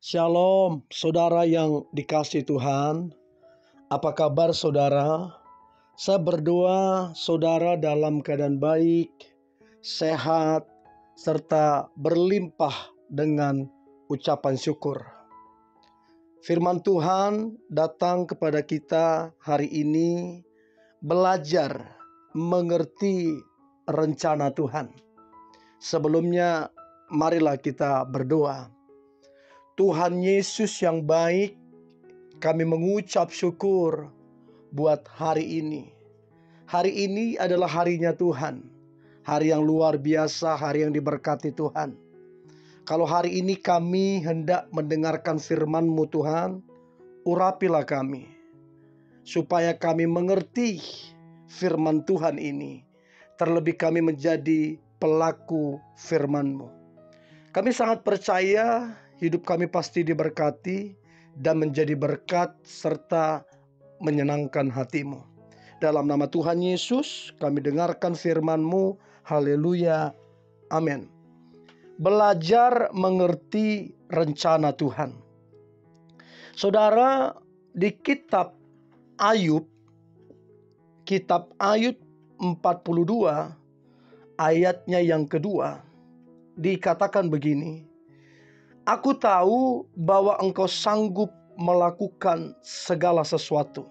Shalom, saudara yang dikasihi Tuhan. Apa kabar saudara? Saya berdoa saudara dalam keadaan baik, sehat, serta berlimpah dengan ucapan syukur. Firman Tuhan datang kepada kita hari ini, belajar mengerti rencana Tuhan. Sebelumnya, marilah kita berdoa. Tuhan Yesus yang baik, kami mengucap syukur buat hari ini. Hari ini adalah harinya Tuhan. Hari yang luar biasa, hari yang diberkati Tuhan. Kalau hari ini kami hendak mendengarkan firman-Mu Tuhan, urapilah kami. Supaya kami mengerti firman Tuhan ini. Terlebih kami menjadi pelaku firman-Mu. Kami sangat percaya hidup kami pasti diberkati dan menjadi berkat serta menyenangkan hati-Mu. Dalam nama Tuhan Yesus kami dengarkan firman-Mu. Haleluya. Amin. Belajar mengerti rencana Tuhan. Saudara, di kitab Ayub 42 ayatnya yang kedua dikatakan begini. Aku tahu bahwa engkau sanggup melakukan segala sesuatu,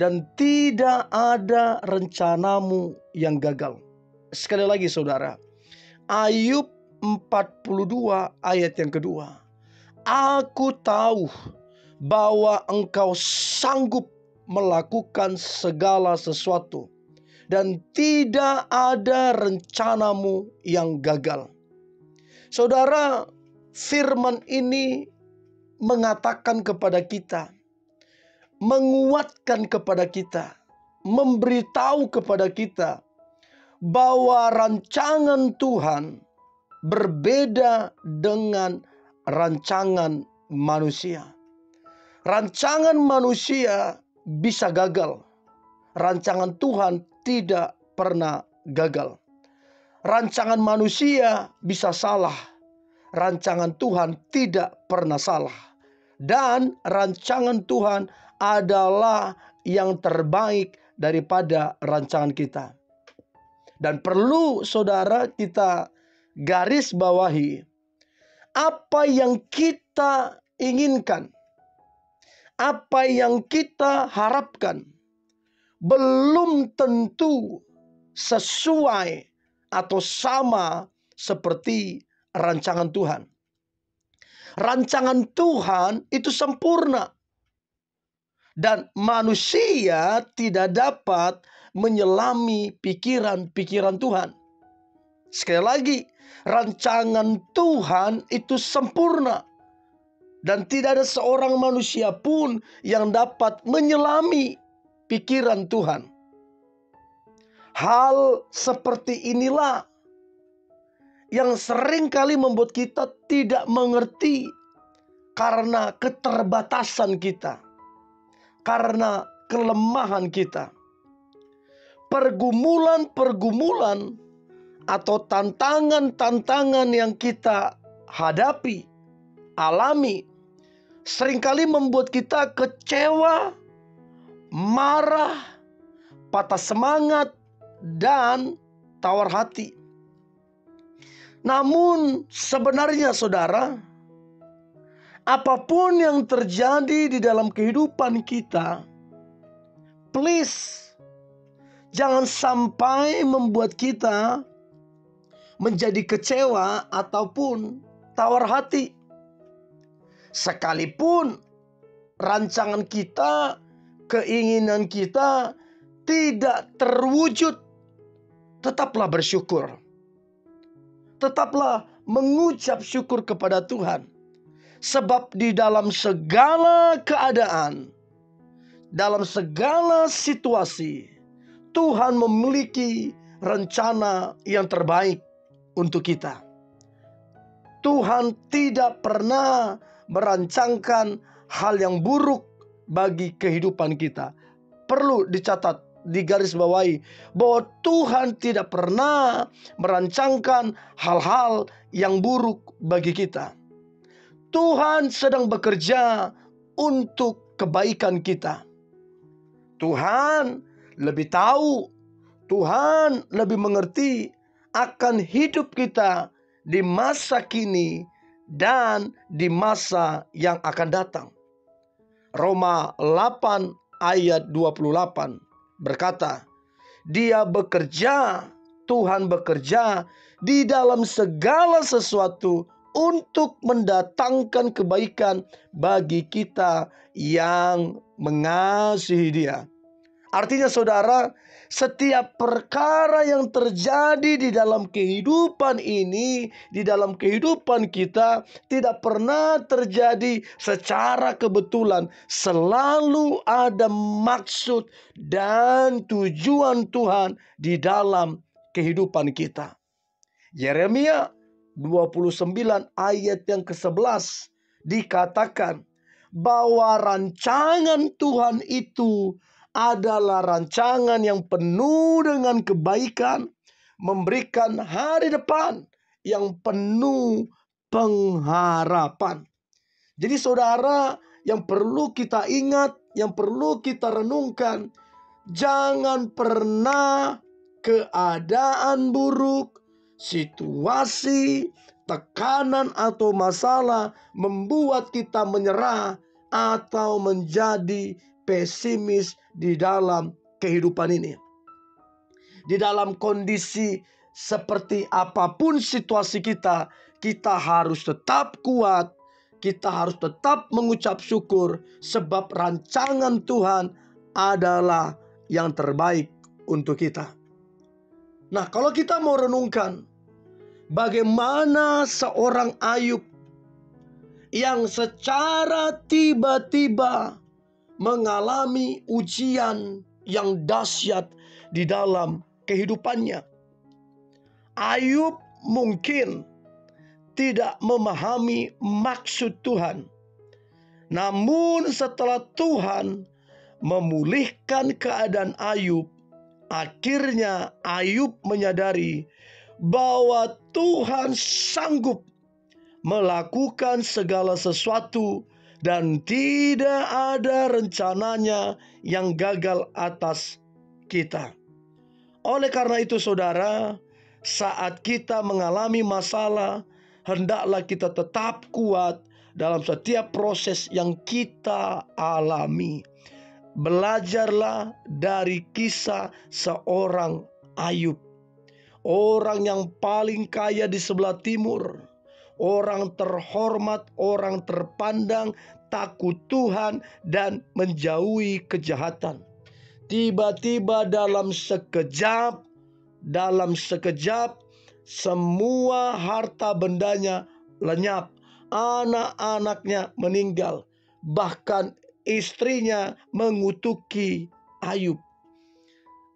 dan tidak ada rencanamu yang gagal. Sekali lagi saudara, Ayub 42 ayat yang kedua. Aku tahu bahwa engkau sanggup melakukan segala sesuatu, dan tidak ada rencanamu yang gagal. Saudara, firman ini mengatakan kepada kita, menguatkan kepada kita, memberitahu kepada kita bahwa rancangan Tuhan berbeda dengan rancangan manusia. Rancangan manusia bisa gagal. Rancangan Tuhan tidak pernah gagal. Rancangan manusia bisa salah. Rancangan Tuhan tidak pernah salah. Dan rancangan Tuhan adalah yang terbaik daripada rancangan kita. Dan perlu saudara kita garis bawahi, apa yang kita inginkan, apa yang kita harapkan, belum tentu sesuai atau sama seperti rancangan Tuhan. Rancangan Tuhan itu sempurna, dan manusia tidak dapat menyelami pikiran-pikiran Tuhan. Sekali lagi, rancangan Tuhan itu sempurna, dan tidak ada seorang manusia pun yang dapat menyelami pikiran Tuhan. Hal seperti inilah yang sering kali membuat kita tidak mengerti karena keterbatasan kita, karena kelemahan kita. Pergumulan-pergumulan atau tantangan-tantangan yang kita hadapi, alami, seringkali membuat kita kecewa, marah, patah semangat, dan tawar hati. Namun sebenarnya saudara, apapun yang terjadi di dalam kehidupan kita, please jangan sampai membuat kita menjadi kecewa ataupun tawar hati. Sekalipun rancangan kita, keinginan kita tidak terwujud, tetaplah bersyukur. Tetaplah mengucap syukur kepada Tuhan. Sebab di dalam segala keadaan, dalam segala situasi, Tuhan memiliki rencana yang terbaik untuk kita. Tuhan tidak pernah merancangkan hal yang buruk bagi kehidupan kita. Perlu dicatat, digarisbawahi bahwa Tuhan tidak pernah merancangkan hal-hal yang buruk bagi kita. Tuhan sedang bekerja untuk kebaikan kita. Tuhan lebih tahu, Tuhan lebih mengerti akan hidup kita di masa kini dan di masa yang akan datang. Roma 8 ayat 28 berkata, Dia bekerja, Tuhan bekerja di dalam segala sesuatu untuk mendatangkan kebaikan bagi kita yang mengasihi Dia. Artinya saudara, setiap perkara yang terjadi di dalam kehidupan ini, di dalam kehidupan kita, tidak pernah terjadi secara kebetulan. Selalu ada maksud dan tujuan Tuhan di dalam kehidupan kita. Yeremia 29 ayat yang ke-11 dikatakan bahwa rancangan Tuhan itu adalah rancangan yang penuh dengan kebaikan, memberikan hari depan yang penuh pengharapan. Jadi saudara, yang perlu kita ingat, yang perlu kita renungkan, jangan pernah keadaan buruk, situasi, tekanan atau masalah membuat kita menyerah atau menjadi pesimis di dalam kehidupan ini. Di dalam kondisi seperti apapun situasi kita, kita harus tetap kuat, kita harus tetap mengucap syukur sebab rancangan Tuhan adalah yang terbaik untuk kita. Nah, kalau kita mau renungkan bagaimana seorang Ayub yang secara tiba-tiba mengalami ujian yang dahsyat di dalam kehidupannya. Ayub mungkin tidak memahami maksud Tuhan. Namun setelah Tuhan memulihkan keadaan Ayub, akhirnya Ayub menyadari bahwa Tuhan sanggup melakukan segala sesuatu dan tidak ada rencananya yang gagal atas kita. Oleh karena itu saudara, saat kita mengalami masalah, hendaklah kita tetap kuat dalam setiap proses yang kita alami. Belajarlah dari kisah seorang Ayub, orang yang paling kaya di sebelah timur, orang terhormat, orang terpandang, takut Tuhan dan menjauhi kejahatan. Tiba-tiba dalam sekejap semua harta bendanya lenyap, anak-anaknya meninggal, bahkan istrinya mengutuki Ayub.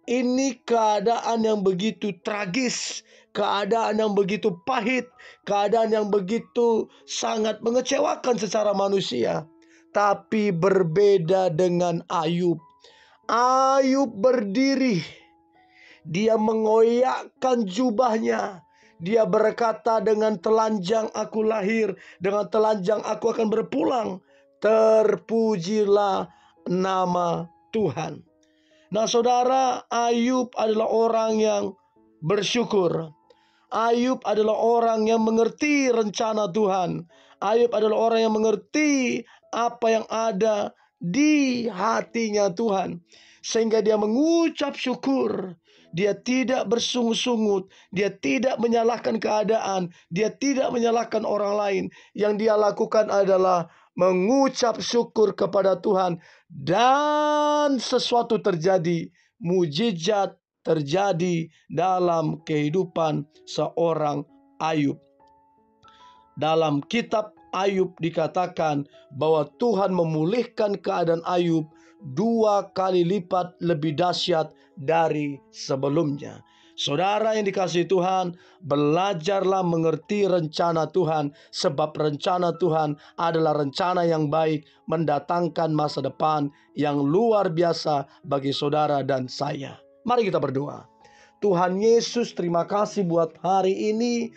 Ini keadaan yang begitu tragis, keadaan yang begitu pahit, keadaan yang begitu sangat mengecewakan secara manusia. Tapi berbeda dengan Ayub. Ayub berdiri, dia mengoyakkan jubahnya. Dia berkata, dengan telanjang aku lahir, dengan telanjang aku akan berpulang. Terpujilah nama Tuhan. Nah saudara, Ayub adalah orang yang bersyukur. Ayub adalah orang yang mengerti rencana Tuhan. Ayub adalah orang yang mengerti apa yang ada di hatinya Tuhan. Sehingga dia mengucap syukur. Dia tidak bersungut-sungut. Dia tidak menyalahkan keadaan. Dia tidak menyalahkan orang lain. Yang dia lakukan adalah mengucap syukur kepada Tuhan. Dan sesuatu terjadi. Mujizat terjadi dalam kehidupan seorang Ayub. Dalam kitab Ayub dikatakan bahwa Tuhan memulihkan keadaan Ayub 2 kali lipat lebih dahsyat dari sebelumnya. Saudara yang dikasihi Tuhan, belajarlah mengerti rencana Tuhan, sebab rencana Tuhan adalah rencana yang baik, mendatangkan masa depan yang luar biasa bagi saudara dan saya. Mari kita berdoa. Tuhan Yesus, terima kasih buat hari ini.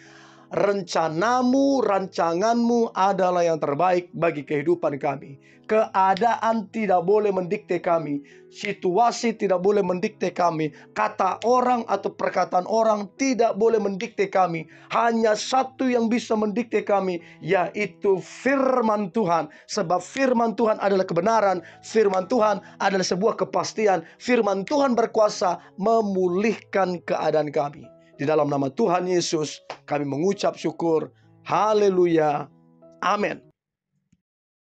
rencanamu, rancanganmu adalah yang terbaik bagi kehidupan kami. Keadaan tidak boleh mendikte kami, situasi tidak boleh mendikte kami, kata orang atau perkataan orang tidak boleh mendikte kami. Hanya satu yang bisa mendikte kami, yaitu firman Tuhan. Sebab firman Tuhan adalah kebenaran, firman Tuhan adalah sebuah kepastian, firman Tuhan berkuasa memulihkan keadaan kami. Di dalam nama Tuhan Yesus kami mengucap syukur. Haleluya. Amin.